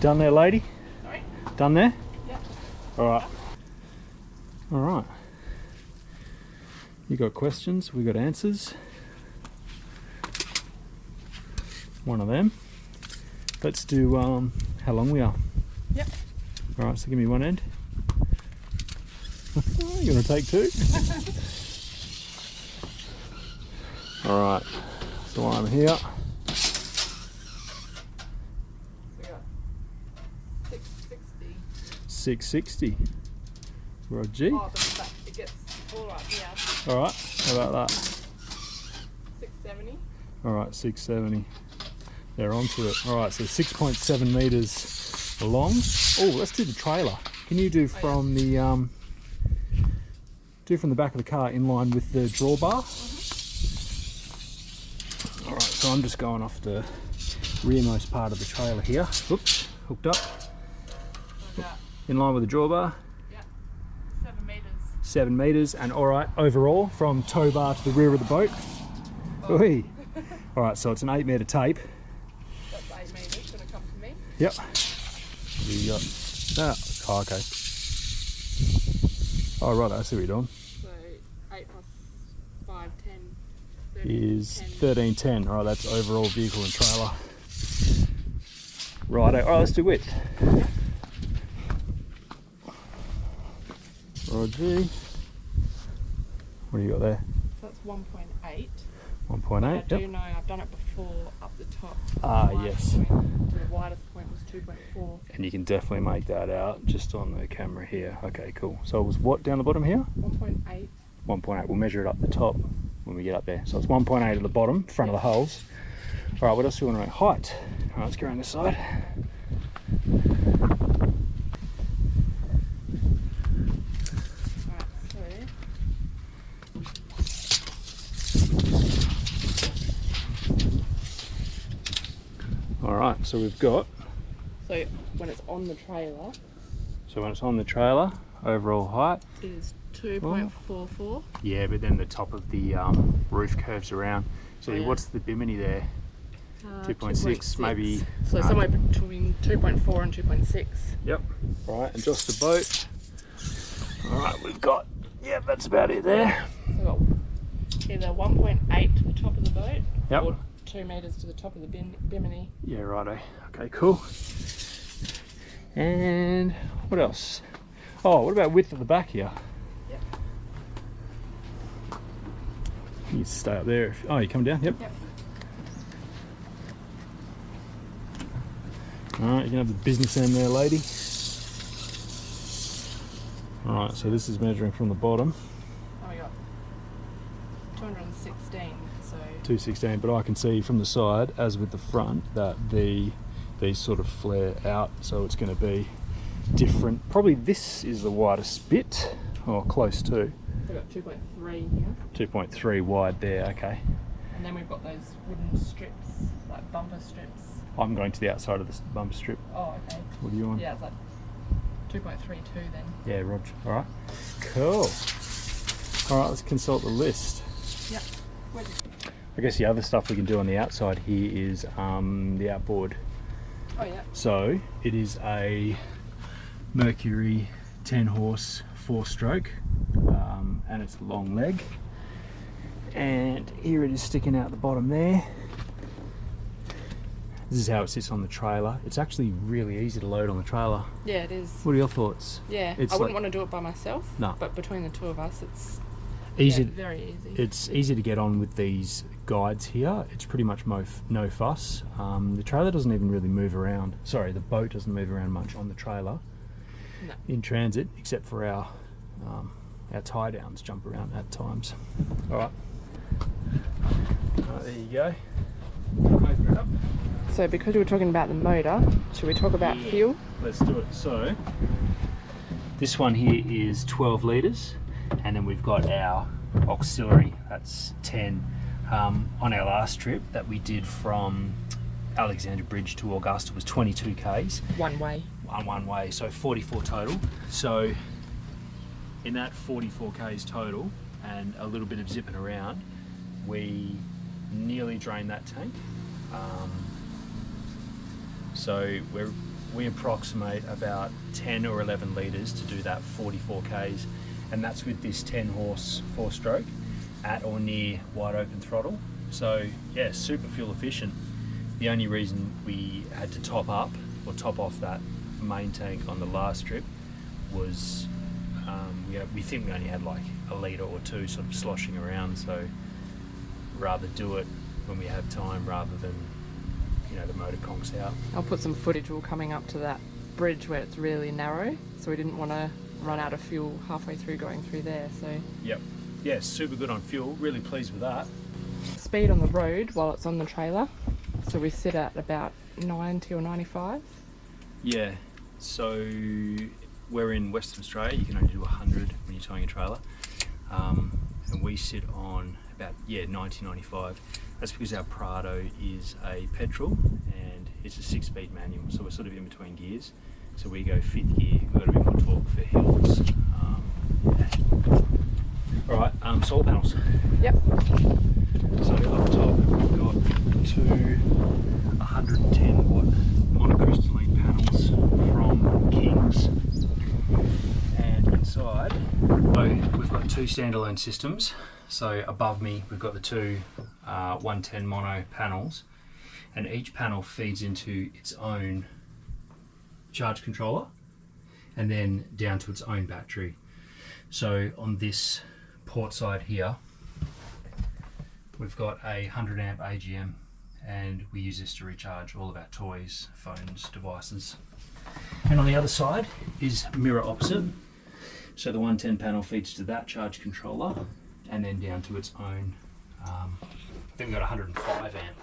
done there, lady? Sorry? Done there? Yep. Alright. Alright. You got questions, we got answers. One of them. Let's do how long we are. Yep. Alright, so give me one end. You want to take two? Alright, so I'm here. We got 660. 660. Roger. Oh, but it gets all right here. Alright, how about that? 670. Alright, 670. They're onto it. Alright, so 6.7 metres long. Oh, let's do the trailer. Can you do from the back of the car in line with the drawbar? Alright, so I'm just going off the rearmost part of the trailer here. Oops, hooked up. In line with the drawbar. Yeah, 7 metres. 7 metres, and alright, overall from tow bar to the rear of the boat. Oh. Alright, so it's an 8 metre tape. That's 8 metres, gonna come to me. Yep. You got that. Oh, okay. Oh, right, I see what you're doing. So 8 plus 5, 10. Is 1310. Alright, that's overall vehicle and trailer. Right, alright, let's do width. Roger. What do you got there? So that's 1.8. 1.8, I yep. do know I've done it before up the top. Ah, yes. The widest point was 2.4. And you can definitely make that out just on the camera here. Okay, cool. So it was what down the bottom here? 1.8. 1.8. We'll measure it up the top when we get up there. So it's 1.8 at the bottom, front of the hulls. Alright, what else do we want to know? Height. Alright, let's go around this side. Alright, so we've got... So when it's on the trailer... So when it's on the trailer, overall height... is 2.44. Yeah, but then the top of the roof curves around. So what's the bimini there? 2.6, maybe. So somewhere between 2.4 and 2.6. Yep. Alright, and just the boat. Alright, we've got, yeah, that's about it there. So we've got either 1.8 to the top of the boat, yep, or 2 metres to the top of the bimini. Yeah, righto. Okay, cool. And what else? Oh, what about width at the back here? Yep. You stay up there. Oh, you come down? Yep. Yep. Alright, you can have the business end there, lady. Alright, so this is measuring from the bottom. Oh, we got 216. So 216, but I can see from the side, as with the front, that these sort of flare out, so it's going to be different. Probably this is the widest bit, or close to. We've got 2.3 here. 2.3 wide there, okay. And then we've got those wooden strips, like bumper strips. I'm going to the outside of the bumper strip. Oh, okay. What do you want? Yeah, it's like 2.32 then. Yeah, Roger. Alright. Cool. Alright, let's consult the list. Yep. I guess the other stuff we can do on the outside here is the outboard. Oh, yeah. So it is a Mercury 10 horse 4-stroke, and it's a long leg, and here it is sticking out the bottom there. This is how it sits on the trailer. It's actually really easy to load on the trailer. Yeah, it is. What are your thoughts? Yeah, I wouldn't want to do it by myself. No. But between the two of us, it's easy. Yeah, very easy. It's easy to get on with these guides here. It's pretty much no fuss. The trailer doesn't even really move around. Sorry, the boat doesn't move around much on the trailer. No. In transit, except for our tie downs jump around at times. All right. There you go. Open it up. So because we were talking about the motor, should we talk about fuel? Let's do it. So this one here is 12 litres, and then we've got our auxiliary, that's 10. On our last trip that we did from Alexandra Bridge to Augusta was 22 k's. One way. One way, so 44 total. So in that 44 k's total and a little bit of zipping around, we nearly drained that tank. So we're we approximate about 10 or 11 litres to do that 44 Ks, and that's with this 10 horse 4-stroke at or near wide open throttle. So yeah, super fuel efficient. The only reason we had to top up or top off that main tank on the last trip was we think we only had like a litre or two sort of sloshing around, so rather do it when we have time rather than, you know, the motor conks out. I'll put some footage all coming up to that bridge where it's really narrow, so we didn't want to run out of fuel halfway through going through there. So yep, yeah, super good on fuel, really pleased with that. Speed on the road while it's on the trailer, so we sit at about 90 or 95. Yeah, so we're in Western Australia, you can only do 100 when you're towing a trailer, and we sit on about 90, 95. That's because our Prado is a petrol and it's a 6-speed manual, so we're sort of in between gears. So we go 5th gear, we've got a bit more torque for hills. Yeah. Alright, solar panels. Yep. So up top we've got two 110 watt monocrystalline panels from Kings. And inside, we've got two standalone systems. So above me we've got the two 110 mono panels, and each panel feeds into its own charge controller and then down to its own battery. So on this port side here we've got a 100 amp AGM, and we use this to recharge all of our toys, phones, devices. And on the other side is mirror opposite, so the 110 panel feeds to that charge controller and then down to its own, I think we've got 105 amp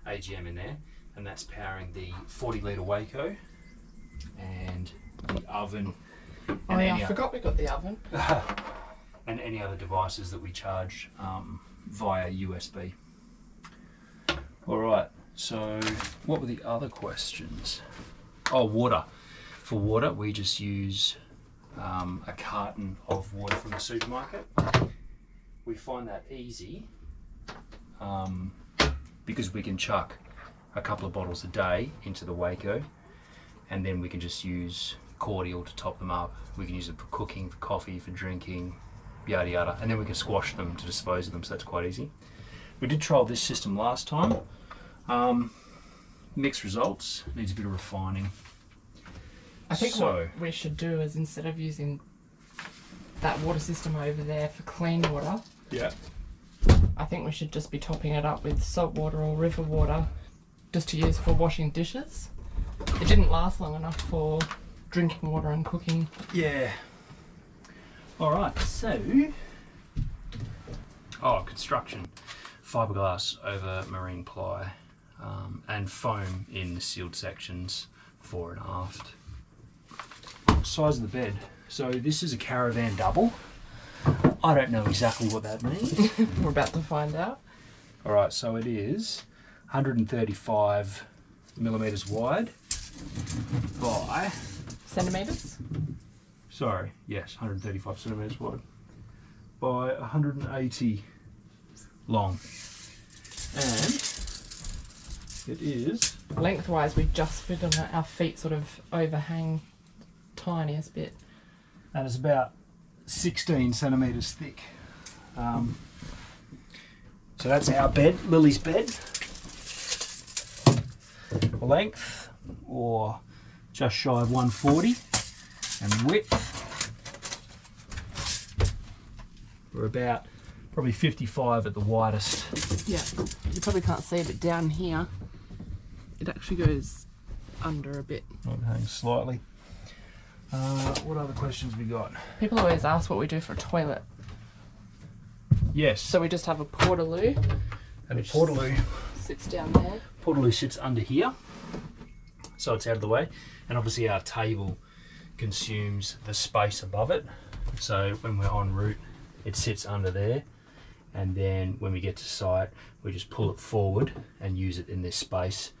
AGM in there, and that's powering the 40 litre Waco and the oven. Oh yeah, I forgot we got the oven. And any other devices that we charge via USB. Alright, so what were the other questions? Oh, water. For water we just use a carton of water from the supermarket. We find that easy because we can chuck a couple of bottles a day into the Waco, and then we can just use cordial to top them up. We can use it for cooking, for coffee, for drinking, yada yada, and then we can squash them to dispose of them, so that's quite easy. We did trial this system last time. Mixed results, needs a bit of refining. I think what we should do is, instead of using that water system over there for clean water, yeah, I think we should just be topping it up with salt water or river water just to use for washing dishes. It didn't last long enough for drinking water and cooking. Yeah. Alright, so construction. Fiberglass over marine ply, and foam in the sealed sections fore and aft. Size of the bed. So this is a caravan double. I don't know exactly what that means. We're about to find out. Alright, so it is 135 millimeters wide by... Centimeters? Sorry, yes, 135 centimeters wide by 180 long. And it is... Lengthwise, we just fit on our feet sort of overhang tiniest bit. And it's about 16 centimeters thick. So that's our bed, Lily's bed. Length, or just shy of 140, and width, we're about probably 55 at the widest. Yeah, you probably can't see, but down here, it actually goes under a bit. It hangs slightly. What other questions we got? People always ask what we do for a toilet. Yes. So we just have a portaloo. And a portaloo sits down there. Portaloo sits under here, so it's out of the way. And obviously our table consumes the space above it. So when we're en route, it sits under there. And then when we get to site, we just pull it forward and use it in this space,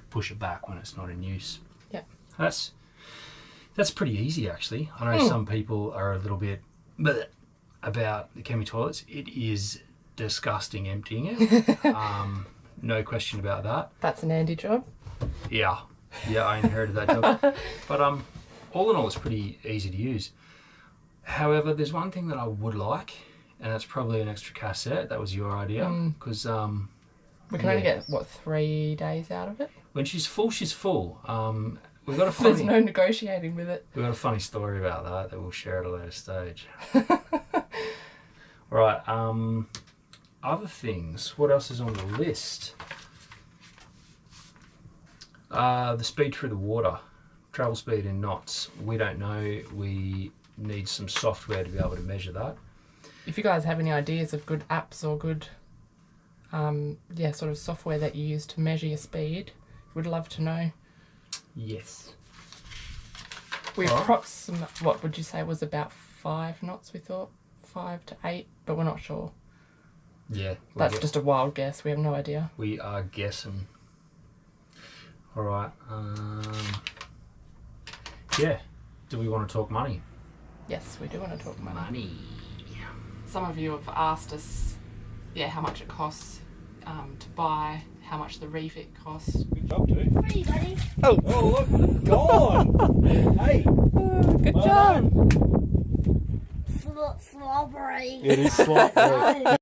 push it back when it's not in use. Yeah. That's pretty easy, actually. I know some people are a little bit bleh about the chemi toilets. It is disgusting emptying it. No question about that. That's an Andy job. Yeah. Yeah, I inherited that job. But all in all, it's pretty easy to use. However, there's one thing that I would like, and that's probably an extra cassette. That was your idea, because we can only get what 3 days out of it. When she's full, she's full. We've got a There's funny, no negotiating with it. we've got a funny story about that we'll share at a later stage. Right. Other things. What else is on the list? The speed through the water, travel speed in knots. We don't know. We need some software to be able to measure that. If you guys have any ideas of good apps or good, sort of software that you use to measure your speed, we'd love to know. Yes. We approximate, what would you say was about 5 knots, we thought? 5 to 8, but we're not sure. Yeah. That's just a wild guess, we have no idea. We are guessing. Alright. Yeah. Do we want to talk money? Yes, we do want to talk money. Money. Some of you have asked us, how much it costs to buy, how much the refit costs. Good job, dude. Free, buddy. Oh, look, gone. Hey. Good job. Slobbery. It is sloppery.